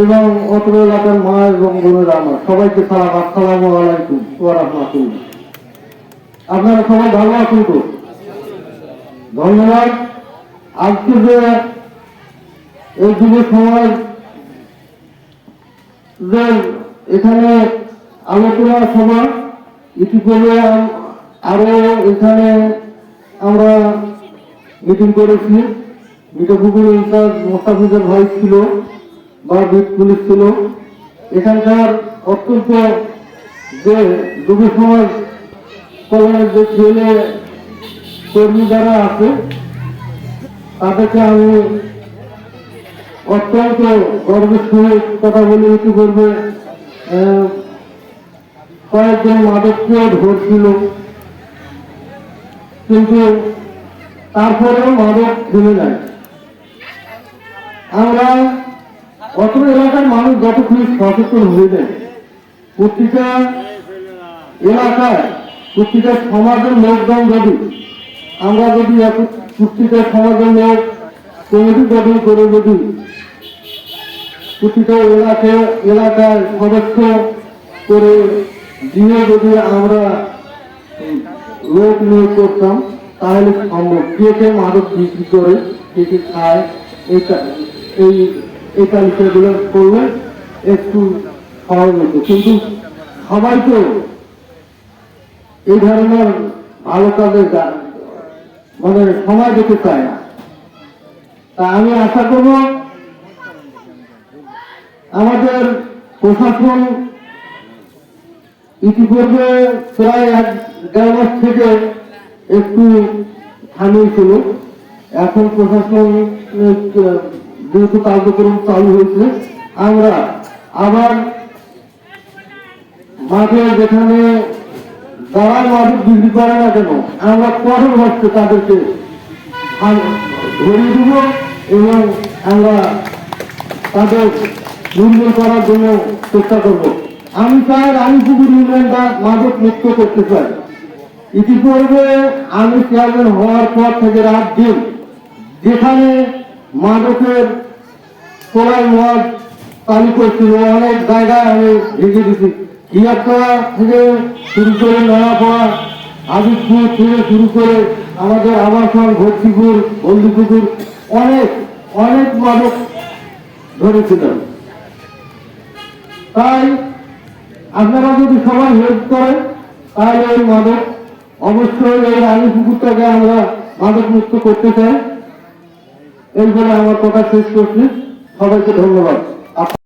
এবং অত্র এলাকার মা এবং বোনেরা আমার সবাইকে সালাম, আসসালামু আলাইকুম ওয়া রাহমাতুল্লাহ। আপনারা সবাই ভালো আছেন তো? ধন্যবাদ। আজকে যে এই যুব সমাজ যে এখানে আলোচনা সভা ইতিপূর্বে আরো এখানে আমরা মিটিং করেছি। মিঠাপুকুর ইনচার্জ মোস্তাফিজুর ভাই ছিল বা বিট পুলিশ ছিল। এখানকার অত্যন্ত যে যুব সমাজ কল্যাণের যে ছেলে কর্মী যারা আছে তাদেরকে আমি অত্যন্ত গর্বের সঙ্গে কথা বলে ইতিপূর্বে কয়েকজন মাদককে ধরছিল, কিন্তু তারপরেও মাদক থেমে যায়। আমরা অত এলাকার মানুষ যতক্ষণ সচেতন হয়ে যায়, প্রতিটা এলাকায় প্রতিটা সমাজের লোকজন যদি আমরা যদি প্রতিটা সমাজের লোক কমিটি গঠন করে যদি প্রতিটা এলাকায় সদস্য করে দিয়ে যদি আমরা লোক নিয়োগ করতাম তাহলে সম্ভব। কে কে মাদক বিক্রি করে, কে কে খায়, এই তালিকাগুলো করলে একটু সহজ হতো। কিন্তু সবাই তো এই ধরনের ভালো কাজে মানে সময় দিতে চায় না। তা আমি আশা করব আমাদের প্রশাসন ইতিপূর্বে প্রায় 1-1.5 মাস থেকে একটু থামিয়েছিল। এখন প্রশাসন যেহেতু কার্যক্রম চালু হয়েছে, আমরা আবার মাঠে যেখানে যারা মাদক বিক্রি করে না কেন আমরা কঠোর হচ্ছে তাদেরকে ধরিয়ে দিব এবং আমরা তাদের নির্মূল করার জন্য চেষ্টা করব। আমি চাই রানীপুকুর ইউনিয়নটা মাদক মুক্ত করতে চাই। ইতিপূর্বে আমি চেয়ারম্যান হওয়ার পর থেকে রাত দিন যেখানে মাদকের তোলার মদ চালু করছিল অনেক জায়গায় আমি ভেঙে দিচ্ছি। ইয়ারতলা থেকে শুরু করে নয়াপাড়া, আদিতপুর থেকে শুরু করে আমাদের আবাসন ভর্তিপুর, হলদিপুকুর অনেক অনেক মাদক ধরেছিলেন। তাই আপনারা যদি সবাই হেল্প করেন তাহলে এই মাদক অবশ্যই এই রানীপুকুরটাকে আমরা মাদক মুক্ত করতে চাই। এই বলে আমার কথা শেষ করছি। সবাইকে ধন্যবাদ।